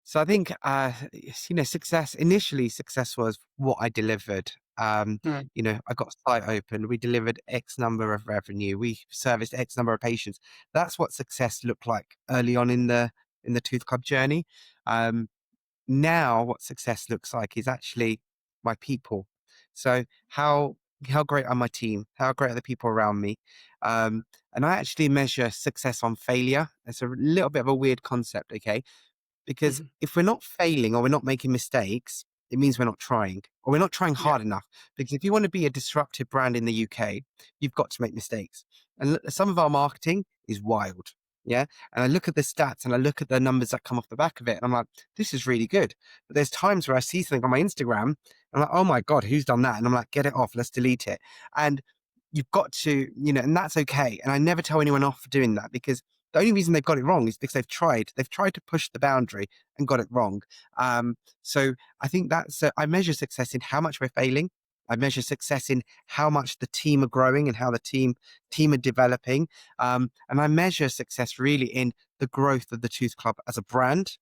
So I think, success was what I delivered. Mm, I got a site open. We delivered X number of revenue. We serviced X number of patients. That's what success looked like early on in the Tooth Club journey. Um, Now, what success looks like is actually my people. So how great are my team? How great are the people around me? And I actually measure success on failure. It's a little bit of a weird concept, okay? Because mhm. if we're not failing or we're not making mistakes, it means we're not trying or we're not trying Yeah. hard enough. Because if you want to be a disruptive brand in the UK, you've got to make mistakes. And some of our marketing is wild. Yeah. And I look at the stats and I look at the numbers that come off the back of it. And I'm like, this is really good. But there's times where I see something on my Instagram and I'm like, oh my God, who's done that? And I'm like, get it off. Let's delete it. And you've got to, and that's okay. And I never tell anyone off for doing that because the only reason they've got it wrong is because they've tried. They've tried to push the boundary and got it wrong. So I think I measure success in how much we're failing. I measure success in how much the team are growing and how the team are developing. And I measure success really in the growth of the Tooth Club as a brand.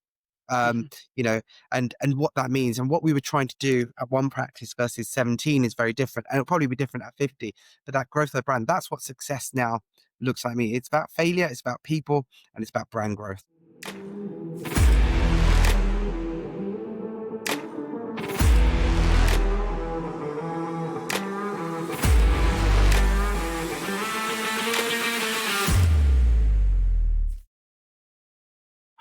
Um, Mhm. you know, and what that means and what we were trying to do at one practice versus 17 is very different, and it'll probably be different at 50. But that growth of the brand, that's what success now looks like me. It's about failure, it's about people, and it's about brand growth.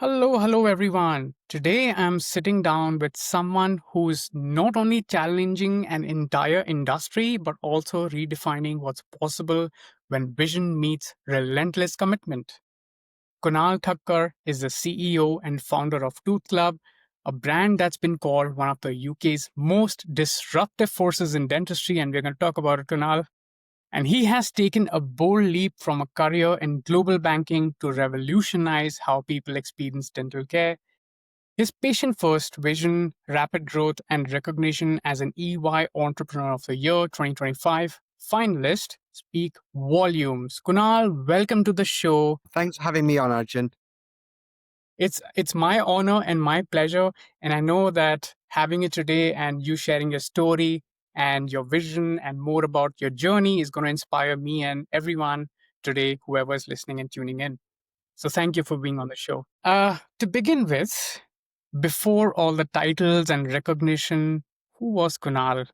Hello, everyone. Today I'm sitting down with someone who's not only challenging an entire industry, but also redefining what's possible when vision meets relentless commitment. Kunal Thakker is the CEO and founder of Tooth Club, a brand that's been called one of the UK's most disruptive forces in dentistry, and we're going to talk about it, Kunal. And he has taken a bold leap from a career in global banking to revolutionize how people experience dental care. His patient first vision, rapid growth, and recognition as an EY Entrepreneur of the Year 2025 finalist speak volumes. Kunal, welcome to the show. Thanks for having me on, Arjun. It's my honor and my pleasure, and I know that having you today and you sharing your story and your vision and more about your journey is going to inspire me and everyone today, whoever's listening and tuning in. So thank you for being on the show. To begin with, before all the titles and recognition, who was Kunal?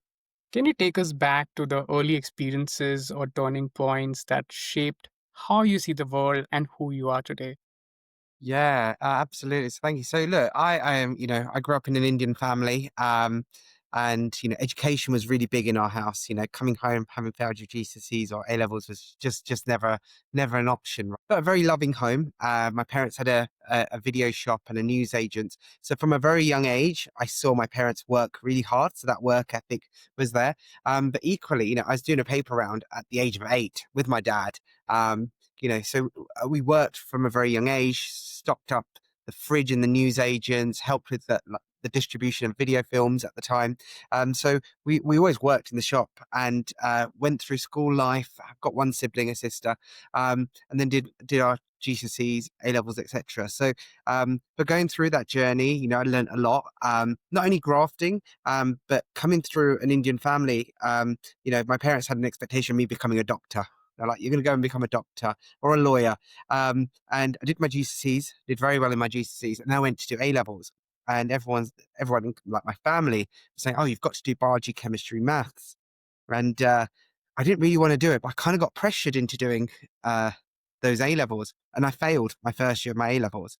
Can you take us back to the early experiences or turning points that shaped how you see the world and who you are today? Yeah, absolutely. So thank you. So look, I am, I grew up in an Indian family, and education was really big in our house. Coming home having failed your GCSEs or A levels was just never an option. But a very loving home. My parents had a video shop and a news agent. So from a very young age, I saw my parents work really hard. So that work ethic was there. But equally, I was doing a paper round at the age of 8 with my dad. So we worked from a very young age, stocked up the fridge and the news agents, helped with the distribution of video films at the time. So we always worked in the shop and went through school life. I've got one sibling, a sister, and then did our GCSEs, A levels, etc. So, but going through that journey, I learned a lot. Not only grafting, but coming through an Indian family. My parents had an expectation of me becoming a doctor. They're like, you're going to go and become a doctor or a lawyer. And I did my GCSEs, did very well in my GCSEs, and then I went to do A levels. And everyone, like my family, was saying, "Oh, you've got to do biology, chemistry, maths." And I didn't really want to do it, but I kind of got pressured into doing uh, those A levels, and I failed my first year of my A levels.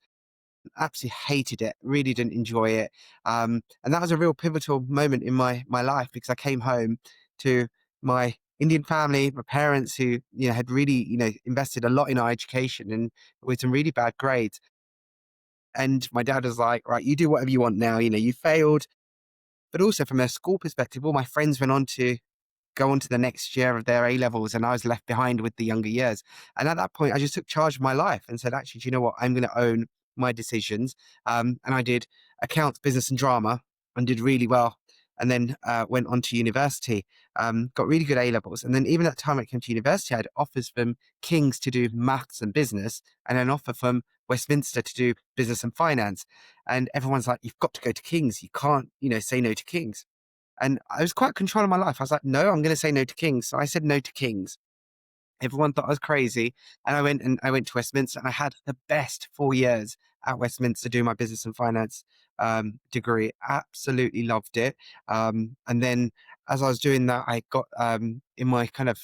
Absolutely hated it. Really didn't enjoy it. And that was a real pivotal moment in my life because I came home to my Indian family, my parents who had really invested a lot in our education and with some really bad grades. And my dad was like, "Right, you do whatever you want now. You failed." But also from a school perspective, all my friends went on to go on to the next year of their A levels, and I was left behind with the younger years. And at that point, I just took charge of my life and said, "Actually, do you know what? I'm going to own my decisions." And I did accounts, business, and drama, and did really well and then went on to university. Got really good A levels, and then even at the time I came to university, I had offers from King's to do maths and business, and an offer from Westminster to do business and finance. And everyone's like, "You've got to go to King's. You can't, say no to King's." And I was quite controlling my life. I was like, "No, I'm going to say no to King's." So I said no to King's. Everyone thought I was crazy. And I went to Westminster, and I had the best 4 years at Westminster doing my business and finance degree. Absolutely loved it. And then as I was doing that, I got in my kind of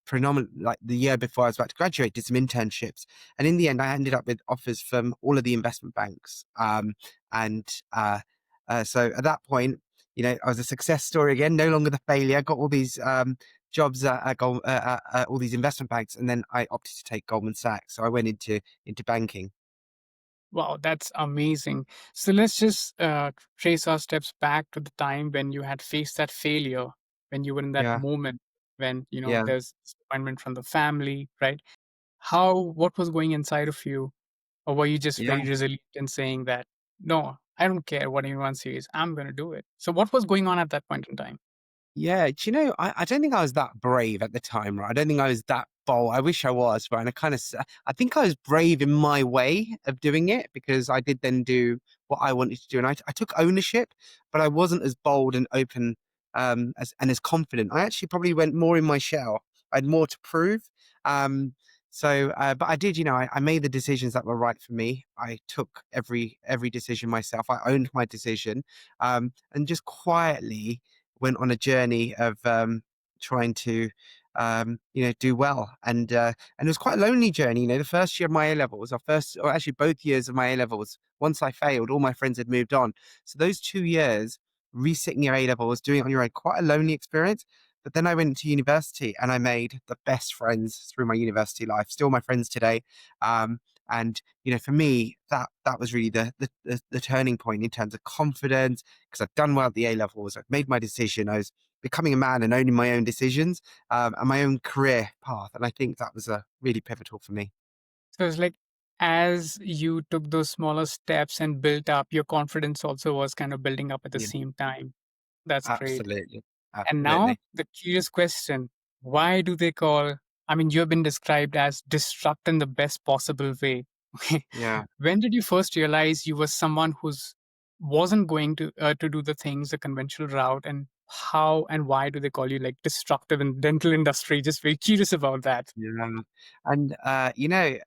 predominant, like the year before I was about to graduate, did some internships. And in the end, I ended up with offers from all of the investment banks. And so at that point, I was a success story again, no longer the failure. Got all these jobs at all these investment banks, and then I opted to take Goldman Sachs. So I went into banking. Wow, that's amazing. So let's just trace our steps back to the time when you had faced that failure, when you were in that Yeah, moment, when yeah, there's disappointment from the family, right? What was going inside of you, or were you just yeah. very resilient in saying that, no, I don't care what anyone says, I'm going to do it? So what was going on at that point in time? Yeah, do you know, I don't think I was that brave at the time, right? I don't think I was that bold. I wish I was, right? And I think I was brave in my way of doing it, because I did then do what I wanted to do. And I took ownership, but I wasn't as bold and open as confident. I actually probably went more in my shell. I had more to prove. But I did, I made the decisions that were right for me. I took every decision myself. I owned my decision, and just quietly went on a journey of trying to do well. And it was quite a lonely journey. The first year of my A levels, or actually both years of my A levels, once I failed, all my friends had moved on. So those 2 years, resitting your A levels, doing it on your own, quite a lonely experience. But then I went to university, and I made the best friends through my university life. Still my friends today. And for me, that was really the turning point in terms of confidence, because I've done well at the A levels. I've made my decision. I was becoming a man and owning my own decisions, and my own career path. And I think that was really pivotal for me. So it's like, as you took those smaller steps and built up, your confidence also was kind of building up at the Yeah, same time. That's great. absolutely. And now Absolutely. the curious question, why do they call, I mean, you've been described as disrupt in the best possible way. Okay. Yeah. When did you first realize you were someone who's wasn't going to do the things the conventional route, and how and why do they call you like disruptive in dental industry? Just very curious about that. Yeah. And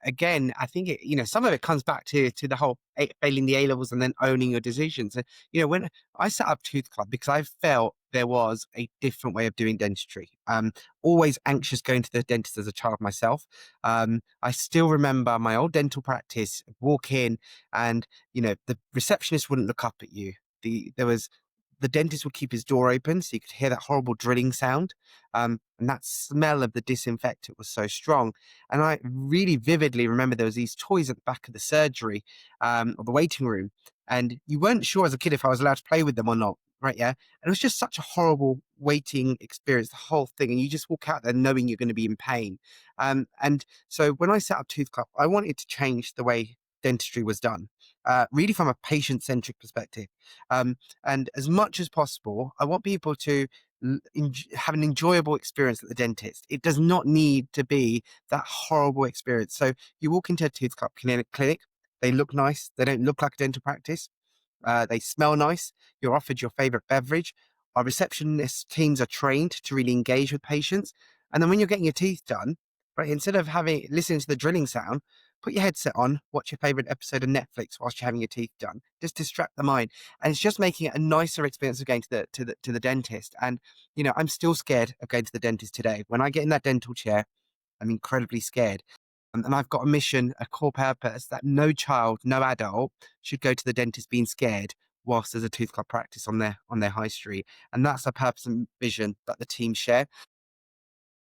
again, I think some of it comes back to the whole failing the A levels and then owning your decisions. And when I set up Tooth Club, because I felt there was a different way of doing dentistry. Always anxious going to the dentist as a child myself. I still remember my old dental practice. Walk in, and the receptionist wouldn't look up at you. The dentist would keep his door open, so you could hear that horrible drilling sound. And that smell of the disinfectant was so strong. And I really vividly remember there was these toys at the back of the surgery, or the waiting room. And you weren't sure as a kid if I was allowed to play with them or not. Right. Yeah. And it was just such a horrible waiting experience, the whole thing. And you just walk out there knowing you're going to be in pain. And so when I set up Tooth Club, I wanted to change the way dentistry was done, really from a patient centric perspective. And as much as possible, I want people to have an enjoyable experience at the dentist. It does not need to be that horrible experience. So you walk into a Tooth Club clinic, they look nice, they don't look like a dental practice. They smell nice. You're offered your favorite beverage. Our receptionist teams are trained to really engage with patients. And then when you're getting your teeth done, right, instead of listening to the drilling sound, put your headset on, watch your favorite episode of Netflix whilst you're having your teeth done. Just distract the mind, and it's just making it a nicer experience of going to the dentist. And I'm still scared of going to the dentist today. When I get in that dental chair, I'm incredibly scared. And I've got a mission, a core purpose, that no child, no adult should go to the dentist being scared whilst there's a Tooth Club practice on their high street. And that's the purpose and vision that the team share.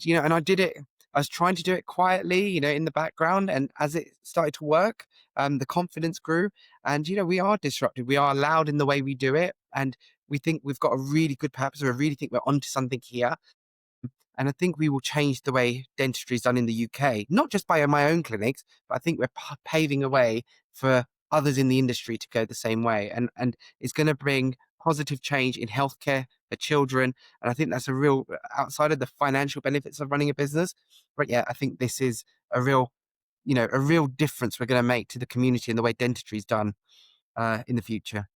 And I did it. I was trying to do it quietly, in the background. And as it started to work, the confidence grew. And, we are disruptive. We are loud in the way we do it. And we think we've got a really good purpose. We really think we're onto something here. And I think we will change the way dentistry is done in the UK, not just by my own clinics, but I think we're paving a way for others in the industry to go the same way. And it's going to bring positive change in healthcare for children. And I think that's a real, outside of the financial benefits of running a business, but yeah, I think this is a real, a real difference we're going to make to the community and the way dentistry is done in the future.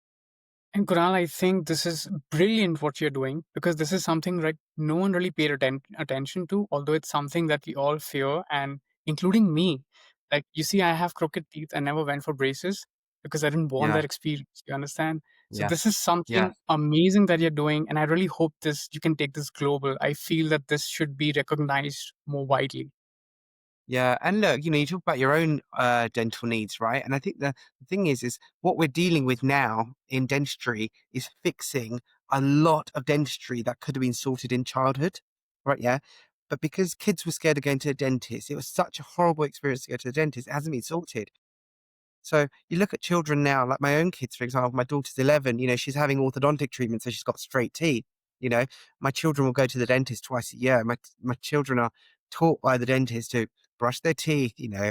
And Kunal, I think this is brilliant what you're doing because this is something like no one really paid attention to, although it's something that we all fear, and including me. Like, you see, I have crooked teeth. I never went for braces because I didn't want Yeah, that experience. You understand? So yeah, this is yeah. something amazing that you're doing, and I really hope this you can take this global. I feel that this should be recognized more widely. Yeah, and look, you talk about your own dental needs, right? And I think the thing is what we're dealing with now in dentistry is fixing a lot of dentistry that could have been sorted in childhood, right? Yeah, but because kids were scared of going to the dentist, it was such a horrible experience to go to the dentist. It hasn't been sorted. So you look at children now, like my own kids, for example, my daughter's 11, she's having orthodontic treatment, so she's got straight teeth. You know, my children will go to the dentist twice a year. My children are taught by the dentist to brush their teeth, to do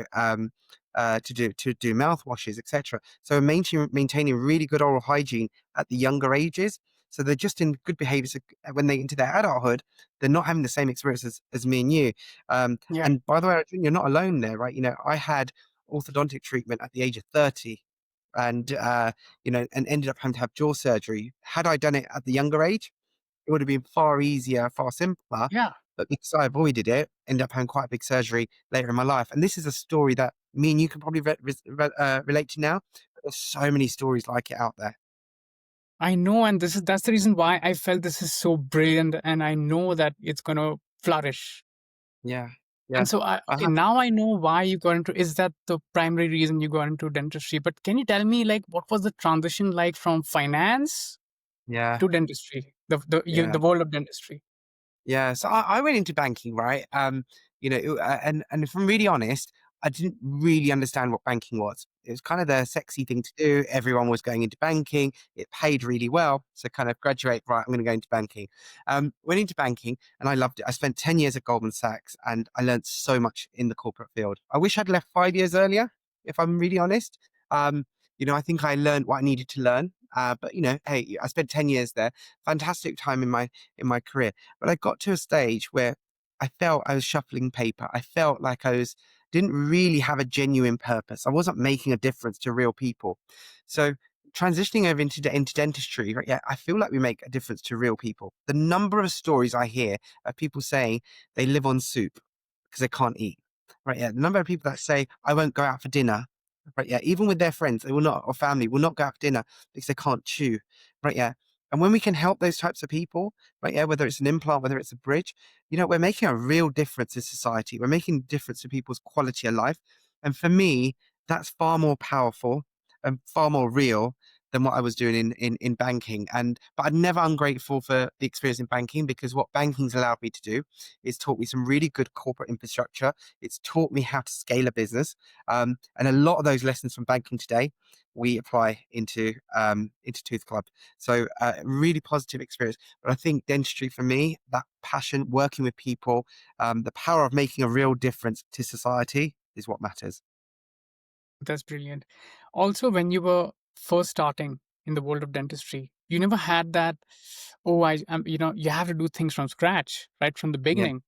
mouthwashes, etc. So maintaining really good oral hygiene at the younger ages. So they're just in good behaviors when they into their adulthood. They're not having the same experience as me and you. Yeah, And by the way, Arjun, you're not alone there, right? I had orthodontic treatment at the age of 30 and and ended up having to have jaw surgery. Had I done it at the younger age, it would have been far easier, far simpler. yeah. But because I avoided it, ended up having quite a big surgery later in my life. And this is a story that me and you can probably relate to now. But there's so many stories like it out there. I know, and that's the reason why I felt this is so brilliant, and I know that it's gonna flourish. Yeah, And yeah. so, I okay, have, now I know why you got into. Is that the primary reason you got into dentistry? But can you tell me, like, what was the transition like from finance yeah, to dentistry, yeah. the world of dentistry? Yeah, so I went into banking, right? And if I'm really honest, I didn't really understand what banking was. It was kind of the sexy thing to do. Everyone was going into banking. It paid really well. So kind of graduate, right, I'm going to go into banking. Went into banking and I loved it. I spent 10 years at Goldman Sachs and I learned so much in the corporate field. I wish I'd left 5 years earlier, if I'm really honest. I think I learned what I needed to learn. But hey, I spent 10 years there. Fantastic time in my career. But I got to a stage where I felt I was shuffling paper. I felt like I didn't really have a genuine purpose. I wasn't making a difference to real people. So transitioning over into dentistry, right, yeah, I feel like we make a difference to real people. The number of stories I hear of people saying they live on soup because they can't eat. Right, yeah. The number of people that say, I won't go out for dinner. Right, yeah. Even with their friends, they will not, or family will not go out for dinner because they can't chew. Right, yeah. And when we can help those types of people, right, yeah, whether it's an implant, whether it's a bridge, we're making a real difference in society. We're making a difference to people's quality of life. And for me, that's far more powerful and far more real than what I was doing in banking. But I'm never ungrateful for the experience in banking because what banking's allowed me to do is taught me some really good corporate infrastructure. It's taught me how to scale a business. And a lot of those lessons from banking today, we apply into Tooth Club. So really positive experience. But I think dentistry for me, that passion, working with people, the power of making a real difference to society is what matters. That's brilliant. Also, when you were first starting in the world of dentistry, you never had that. Oh, you have to do things from scratch, right from the Yeah, beginning.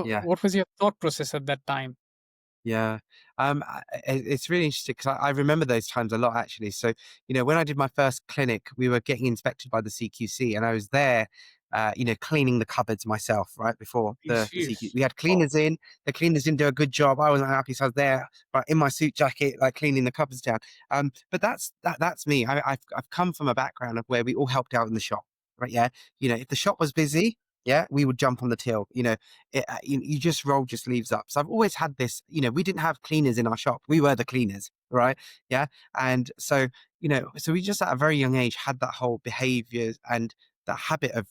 yeah. What was your thought process at that time? Yeah. It's really interesting because I remember those times a lot actually. So, when I did my first clinic, we were getting inspected by the CQC and I was there, cleaning the cupboards myself, right? Before the CQ. Sheesh. We had Oh, cleaners in, the cleaners didn't do a good job. I wasn't happy. So I was there, right, in my suit jacket, like cleaning the cupboards down. But that's me. I've come from a background of where we all helped out in the shop, right? Yeah. If the shop was busy, yeah, we would jump on the till. You just roll your sleeves up. So I've always had this, we didn't have cleaners in our shop. We were the cleaners, right? Yeah. And so, so we just at a very young age had that whole behavior and that habit of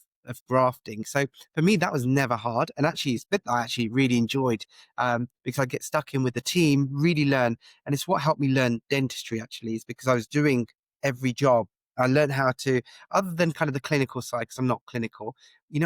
grafting. So for me, that was never hard. And actually, it's a bit that I actually really enjoyed because I get stuck in with the team, really learn. And it's what helped me learn dentistry actually, is because I was doing every job. I learned how to, other than kind of the clinical side, because I'm not clinical,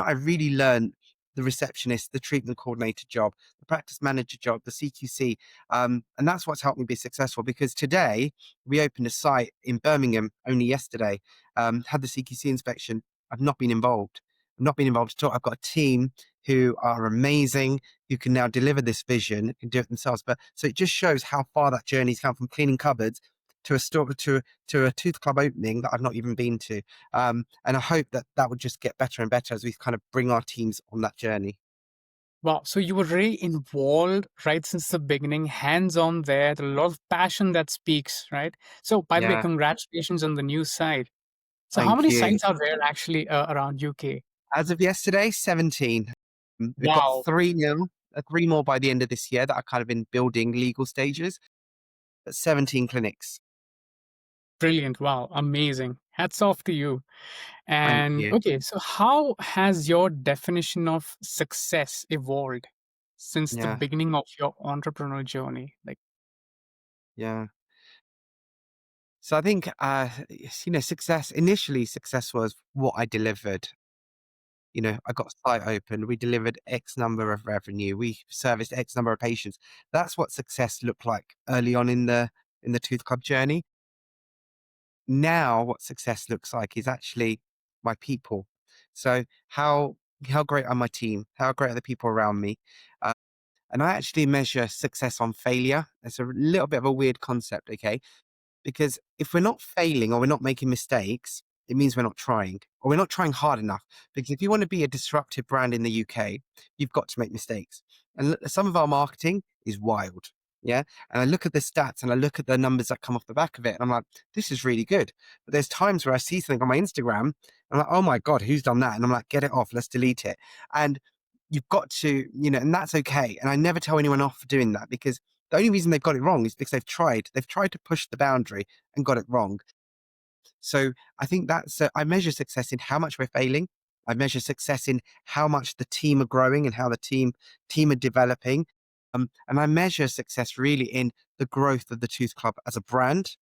I really learned the receptionist, the treatment coordinator job, the practice manager job, the CQC. And that's what's helped me be successful because today we opened a site in Birmingham only yesterday, had the CQC inspection. I've not been involved. I've not been involved at all. I've got a team who are amazing, who can now deliver this vision, can do it themselves. But so it just shows how far that journey's come from cleaning cupboards to a store to a tooth club opening that I've not even been to. And I hope that that would just get better and better as we kind of bring our teams on that journey. Wow. So you were really involved right since the beginning, hands on there, a lot of passion that speaks, right? So, by the way, Yeah, congratulations on the new site. So, how thank many you. sites are there actually around UK? As of yesterday, 17. We've got Wow. three now, three more by the end of this year that are kind of in building legal stages, but 17 clinics. Brilliant. Wow. Amazing. Hats off to you. Thank And you. okay, so how has your definition of success evolved since the Yeah, beginning of your entrepreneurial journey? Like, yeah. So I think, success, initially success was what I delivered. I got a site open, we delivered X number of revenue, we serviced X number of patients. That's what success looked like early on in the Tooth Club journey. Now, what success looks like is actually my people. So how great are my team? How great are the people around me? Uh, and I actually measure success on failure. It's a little bit of a weird concept, okay? Because if we're not failing or we're not making mistakes, it means we're not trying or we're not trying hard enough. Because if you want to be a disruptive brand in the UK, you've got to make mistakes. And some of our marketing is wild. Yeah. And I look at the stats and I look at the numbers that come off the back of it. And I'm like, this is really good. But there's times where I see something on my Instagram. And I'm like, oh my God, who's done that? And I'm like, get it off. Let's delete it. And you've got to, and that's okay. And I never tell anyone off for doing that because the only reason they've got it wrong is because they've tried. They've tried to push the boundary and got it wrong. So I think I measure success in how much we're failing. I measure success in how much the team are growing and how the team are developing. And I measure success really in the growth of the Tooth Club as a brand.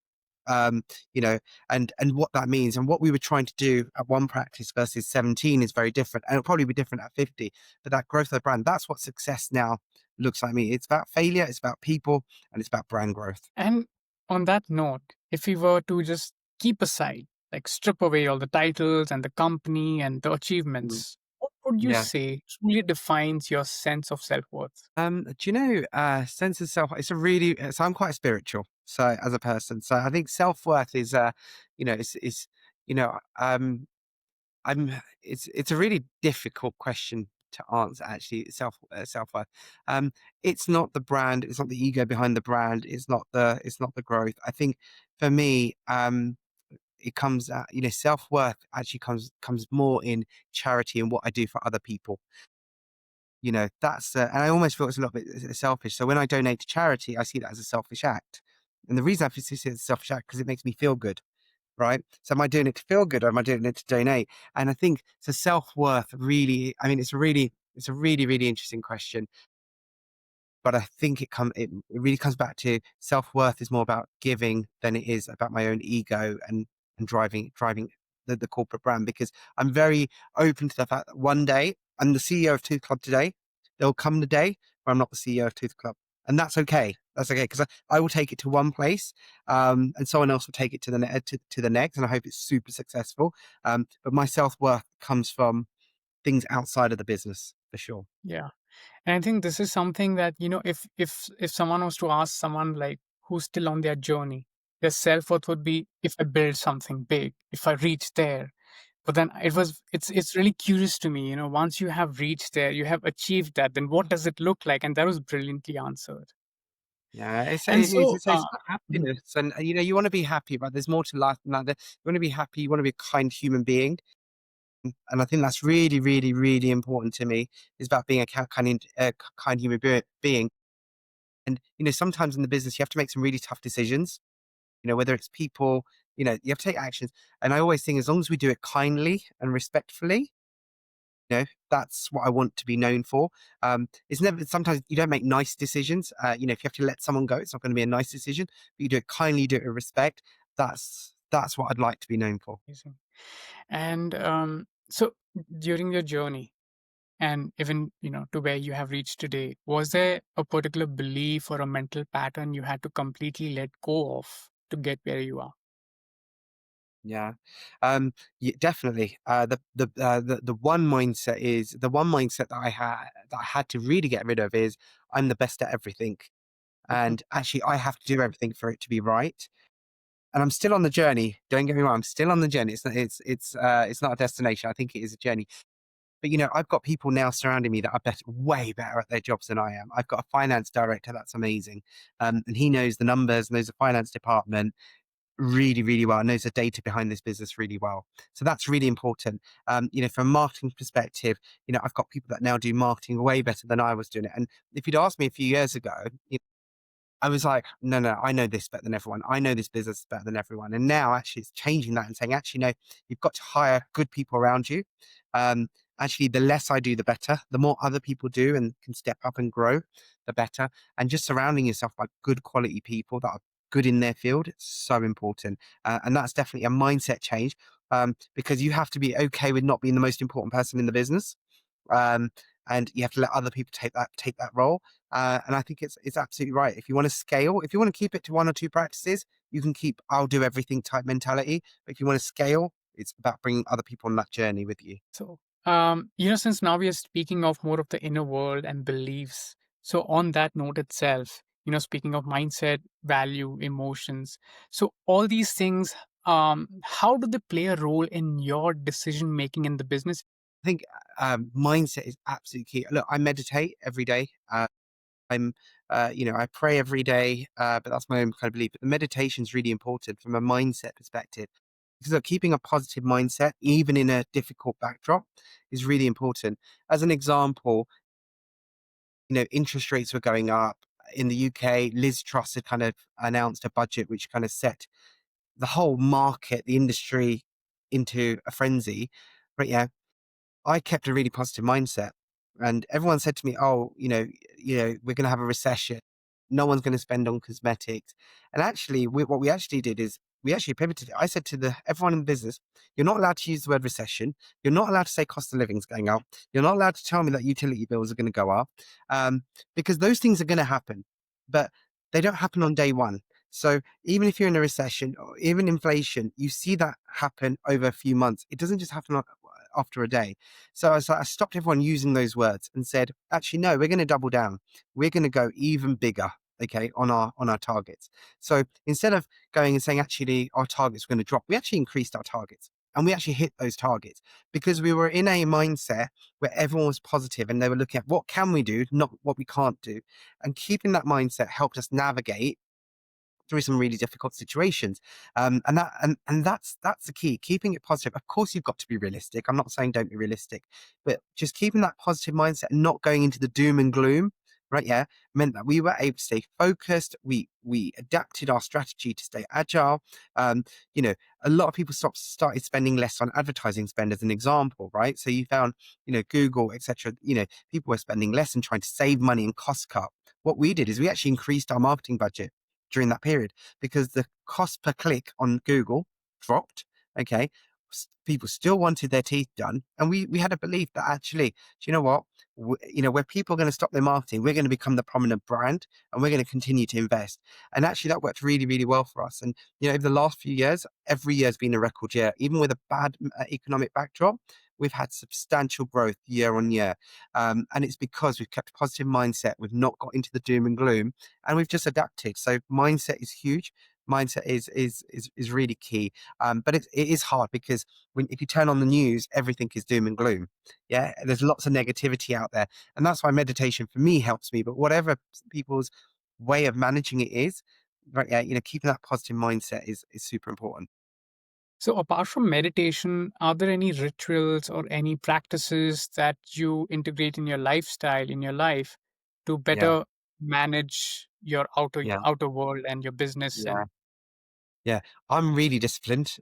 Um, you know, and what that means and what we were trying to do at one practice versus 17 is very different. And it'll probably be different at 50. But that growth of the brand, that's what success now looks like me. It's about failure, it's about people, and it's about brand growth. and on that note, if we were to just keep aside, like strip away all the titles and the company and the Mm. achievements, what would you Yeah. say truly defines your sense of self worth? Do you know, sense of self, it's a really, so I'm quite spiritual. So as a person, so I think self-worth is, is, you know, um, it's a really difficult question to answer actually, self-worth. It's not the brand, it's not the ego behind the brand, it's not the growth. I think for me, it comes at, self-worth actually comes more in charity and what I do for other people. That's and I almost feel it's a little bit selfish. So when I donate to charity, I see that as a selfish act. And the reason I see it as a selfish act because it makes me feel good, right? So am I doing it to feel good or am I doing it to donate? And I think so self-worth really, I mean, it's a really, really interesting question. But I think it really comes back to self-worth is more about giving than it is about my own ego and driving the corporate brand because I'm very open to the fact that one day I'm the CEO of Tooth Club today. There will come the day where I'm not the CEO of Tooth Club. And that's okay. That's okay because I will take it to one place, and someone else will take it to the next, and I hope it's super successful. But my self worth comes from things outside of the business for sure. Yeah. And I think this is something that, if someone was to ask someone like who's still on their journey, their self-worth would be if I build something big, if I reach there. But then it's really curious to me, once you have reached there, you have achieved that, then what does it look like? And that was brilliantly answered. Yeah, And it is. so It's about mhm, happiness, and you want to be happy, but there's more to life than that. You want to be happy. You want to be a kind human being, and I think that's really, really, really important to me. Is about being a kind human being. And sometimes in the business, you have to make some really tough decisions. Whether it's people, you have to take actions. And I always think, as long as we do it kindly and respectfully, that's what I want to be known for. It's never. Sometimes you don't make nice decisions. If you have to let someone go, it's not going to be a nice decision. But you do it kindly, you do it with respect. That's what I'd like to be known for. amazing. And so during your journey, and even, to where you have reached today, was there a particular belief or a mental pattern you had to completely let go of to get where you are? Yeah. Definitely. The one mindset is the one mindset that I had to really get rid of is I'm the best at everything. Mhm. And actually I have to do everything for it to be right. And I'm still on the journey. Don't get me wrong, I'm still on the journey. It's not a destination. I think it is a journey. But I've got people now surrounding me that are way better at their jobs than I am. I've got a finance director that's amazing. And he knows the numbers, knows the finance department really, really well, knows the data behind this business really well. So that's really important. From a marketing perspective, I've got people that now do marketing way better than I was doing it. And if you'd asked me a few years ago, I was like, no, no, I know this better than everyone. I know this business better than everyone. And now actually it's changing that and saying, actually, no, you've got to hire good people around you. Um, Actually, the less I do, the better. The more other people do and can step up and grow, the better. And just surrounding yourself by good quality people that are good in their field, it's so important. And that's definitely a mindset change, because you have to be okay with not being the most important person in the business. um, and you have to let other people take that role. And I think it's absolutely right. If you want to scale, if you want to keep it to one or two practices, you can keep I'll do everything type mentality. But if you want to scale, it's about bringing other people on that journey with you. So, since now we are speaking of more of the inner world and beliefs, so on that note itself, speaking of mindset, value, emotions, so all these things, how do they play a role in your decision making in the business? I think mindset is absolutely key. Look, I meditate every day. I'm, I pray every day, but that's my own kind of belief. But the meditation is really important from a mindset perspective, because keeping a positive mindset, even in a difficult backdrop, is really important. As an example, interest rates were going up in the UK. Liz Truss had kind of announced a budget which kind of set the whole market, the industry, into a frenzy. But yeah, I kept a really positive mindset, and everyone said to me, "Oh, we're going to have a recession. No one's going to spend on cosmetics." And actually, what we actually did is we actually pivoted. I said to everyone in the business, "You're not allowed to use the word recession. You're not allowed to say cost of living is going up. You're not allowed to tell me that utility bills are going to go up, um, because those things are going to happen, but they don't happen on day one." So even if you're in a recession or even inflation, you see that happen over a few months. It doesn't just happen after a day. So I stopped everyone using those words and said, actually, no, we're going to double down. We're going to go even bigger. Okay, on our targets. So instead of going and saying actually our targets were going to drop, we actually increased our targets and we actually hit those targets because we were in a mindset where everyone was positive and they were looking at what can we do, not what we can't do. And keeping that mindset helped us navigate through some really difficult situations. And that's the key, keeping it positive. Of course, you've got to be realistic. I'm not saying don't be realistic, but just keeping that positive mindset and not going into the doom and gloom, right? Yeah, meant that we were able to stay focused. We adapted our strategy to stay agile. Um, you know, a lot of people started spending less on advertising spend, as an example, right? So you found, Google, etc. People were spending less and trying to save money and cost cut. What we did is we actually increased our marketing budget during that period because the cost per click on Google dropped. Okay. People still wanted their teeth done. And we had a belief that actually, do you know what? Where people are going to stop their marketing, we're going to become the prominent brand and we're going to continue to invest. And actually, that worked really, really well for us. And, over the last few years, every year has been a record year. Even with a bad economic backdrop, we've had substantial growth year on year. And it's because we've kept a positive mindset. We've not got into the doom and gloom and we've just adapted. So mindset is huge. Mindset is really key. But it is hard because if you turn on the news, everything is doom and gloom. Yeah, there's lots of negativity out there, and that's why meditation for me helps me. But whatever people's way of managing it is, right? Yeah, keeping that positive mindset is super important. So, apart from meditation, are there any rituals or any practices that you integrate in your lifestyle, in your life, to Yeah, better manage your outer yeah, outer world and your business? yeah. And Yeah, I'm really disciplined.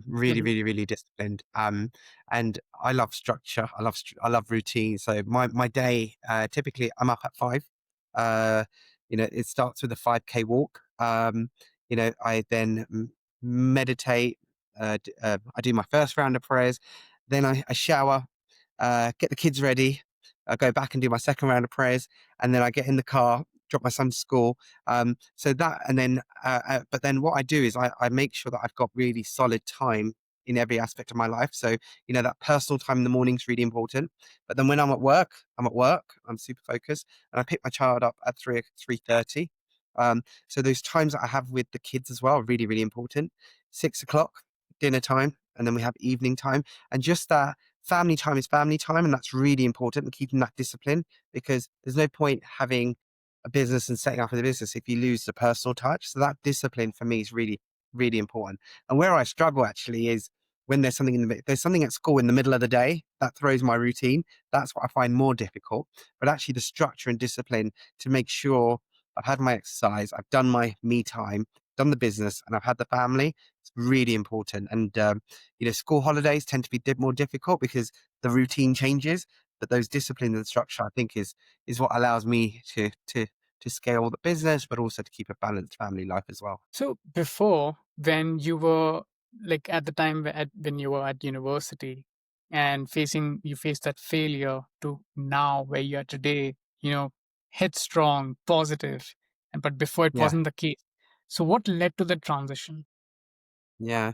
Really, Mhm. really, really disciplined. And I love structure. I love routine. So my day, typically, I'm up at 5. Uh, it starts with a 5K walk. I then meditate. I do my first round of prayers. Then I shower. Get the kids ready. I go back and do my second round of prayers, and then I get in the car, drop my son to school. So that, and then, but then what I do is I make sure that I've got really solid time in every aspect of my life. So, that personal time in the morning is really important. But then when I'm at work, I'm super focused, and I pick my child up at 3:30. So those times that I have with the kids as well are really, really important. 6 o'clock, dinner time, and then we have evening time. And just that family time is family time, and that's really important, and keeping that discipline, because there's no point having a business and setting up a business if you lose the personal touch. So that discipline for me is really, really important. And where I struggle actually is when there's something at school in the middle of the day that throws my routine. That's what I find more difficult. But actually the structure and discipline to make sure I've had my exercise, I've done my me time, done the business, and I've had the family. It's really important. And school holidays tend to be more difficult because the routine changes. But those disciplines and structure, I think, is what allows me to scale the business, but also to keep a balanced family life as well. So before, when you were like at the time when you were at university and you faced that failure to now where you are today, headstrong, positive, and but before it Yeah, wasn't the case. So what led to the transition? yeah.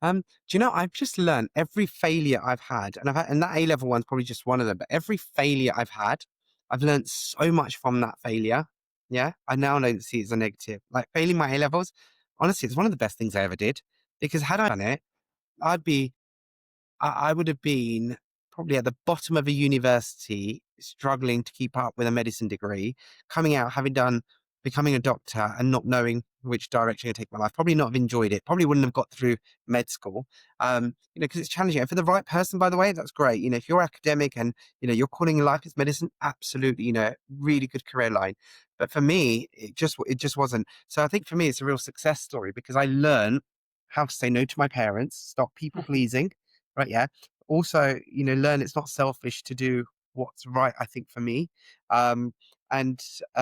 Do you know, I've just learned every failure I've had, and that A level one's probably just one of them, but every failure I've had, I've learned so much from that failure. Yeah. I now don't see it as a negative. Like failing my A levels, honestly, it's one of the best things I ever did, because had I done it, I'd be I would have been probably at the bottom of a university, struggling to keep up with a medicine degree, coming out, becoming a doctor and not knowing which direction to take my life. Probably not have enjoyed it. Probably wouldn't have got through med school, because it's challenging. And for the right person, by the way, that's great. If you're academic and, your calling in life is medicine, absolutely, really good career line. But for me, it just wasn't. So I think for me, it's a real success story, because I learned how to say no to my parents, stop people pleasing. Right, yeah. Also, learn it's not selfish to do what's right, I think, for me. Um, and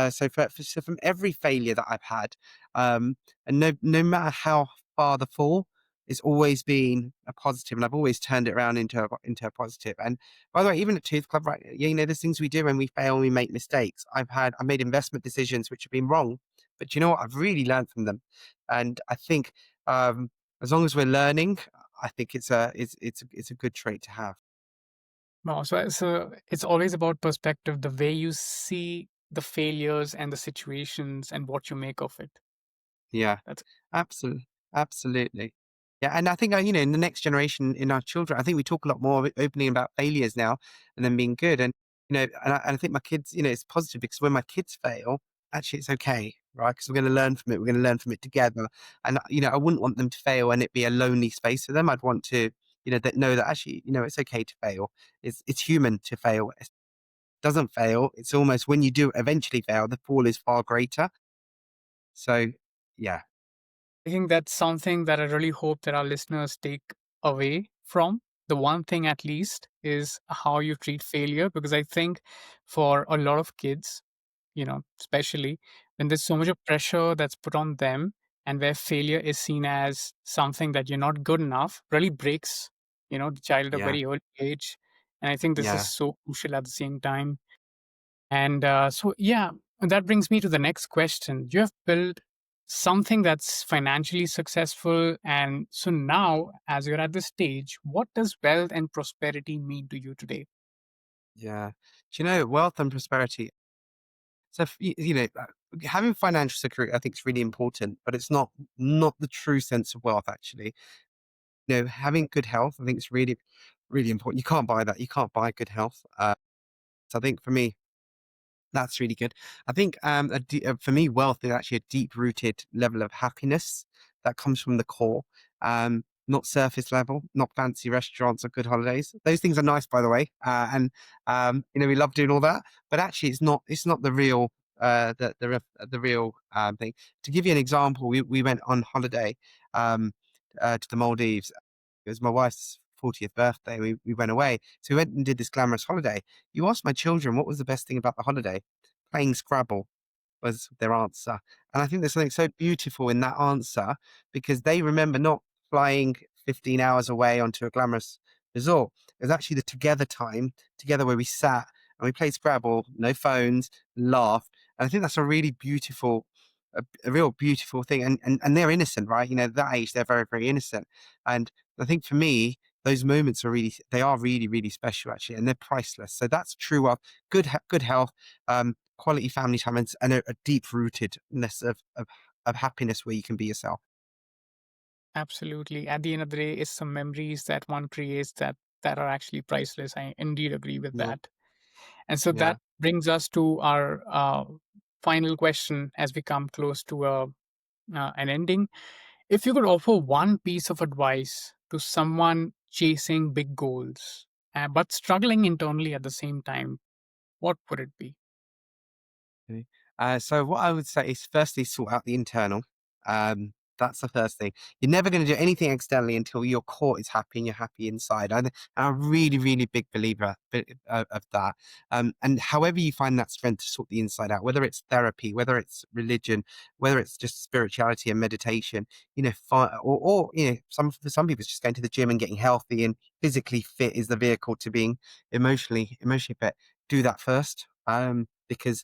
so from every failure that I've had, and no matter how far the fall, it's always been a positive, and I've always turned it around into a positive. And by the way, even at Tooth Club, right? Yeah, there's things we do when we fail and we make mistakes. I made investment decisions which have been wrong, but you know what? I've really learned from them, and I think um, as long as we're learning, I think it's a good trait to have. Wow, so it's always about perspective, the way you see the failures and the situations and what you make of it. Yeah, That's absolutely, absolutely. Yeah, and I think in the next generation, in our children, I think we talk a lot more openly about failures now and then being good. And and I think my kids, it's positive, because when my kids fail, actually it's okay, right? Because we're going to learn from it. We're going to learn from it together. And I wouldn't want them to fail and it be a lonely space for them. I'd want to, that know that actually, it's okay to fail. It's human to fail. It doesn't fail. It's almost, when you do eventually fail, the fall is far greater. So yeah, I think that's something that I really hope that our listeners take away from. The one thing, at least, is how you treat failure. Because I think for a lot of kids, especially when there's so much of pressure that's put on them, and where failure is seen as something that you're not good enough, really breaks, the child at a yeah, very early age. And I think this is yeah. so crucial at the same time. And yeah, that brings me to the next question. You have built something that's financially successful. And so now, as you're at this stage, what does wealth and prosperity mean to you today? Yeah. Do you know, wealth and prosperity? So, having financial security, I think, is really important, but it's not the true sense of wealth, actually. Having good health, I think, is really, really important. You can't buy that. You can't buy good health. So I think for me, that's really good. I think for me, wealth is actually a deep rooted level of happiness that comes from the core, not surface level, not fancy restaurants or good holidays. Those things are nice, by the way, and we love doing all that. But actually, it's not the real the real thing. To give you an example, we went on holiday to the Maldives. It was my wife's 40th birthday. We went away. So we went and did this glamorous holiday. You asked my children what was the best thing about the holiday. Playing Scrabble was their answer. And I think there's something so beautiful in that answer, because they remember not flying 15 hours away onto a glamorous resort. It was actually the together time, together, where we sat and we played Scrabble, no phones, laughed. And I think that's a really beautiful, a real beautiful thing. And they're innocent, right? That age, they're very, very innocent. And I think for me, those moments are really, they are really, really special actually, and they're priceless. So that's true of good health, quality family time, and a deep rootedness of happiness where you can be yourself. Absolutely. At the end of the day, it's some memories that one creates that are actually priceless. I indeed agree with Yeah. that. And so Yeah. that brings us to our final question as we come close to an ending. If you could offer one piece of advice to someone chasing big goals, but struggling internally at the same time, what would it be? Okay. So what I would say is firstly sort out the internal. That's the first thing. You're never going to do anything externally until your core is happy and you're happy inside. I'm a really, really big believer of that. And however you find that strength to sort the inside out, whether it's therapy, whether it's religion, whether it's just spirituality and meditation, or for some people it's just going to the gym and getting healthy and physically fit is the vehicle to being emotionally fit. Do that first. Because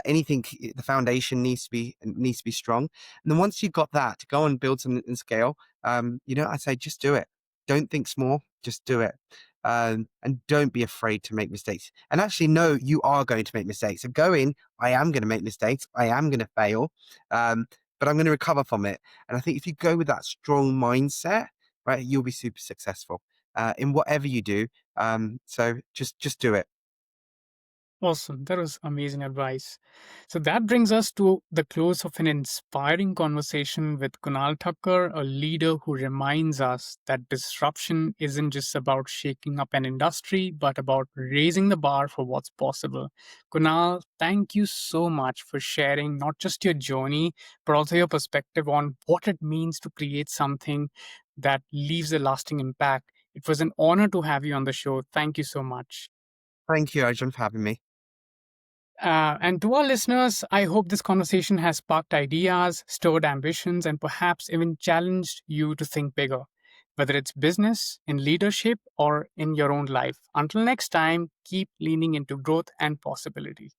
anything the foundation needs to be strong, and then once you've got that to go and build something and scale, I'd say just do it. Don't think small, just do it. And don't be afraid to make mistakes, and actually know you are going to make mistakes. So go in, I am going to make mistakes, I am going to fail, but I'm going to recover from it. And I think if you go with that strong mindset, right, you'll be super successful in whatever you do. So just do it. Awesome. That was amazing advice. So that brings us to the close of an inspiring conversation with Kunal Thakker, a leader who reminds us that disruption isn't just about shaking up an industry, but about raising the bar for what's possible. Kunal, thank you so much for sharing not just your journey, but also your perspective on what it means to create something that leaves a lasting impact. It was an honor to have you on the show. Thank you so much. Thank you, Arjun, for having me. And to our listeners, I hope this conversation has sparked ideas, stirred ambitions, and perhaps even challenged you to think bigger, whether it's business, in leadership, or in your own life. Until next time, keep leaning into growth and possibility.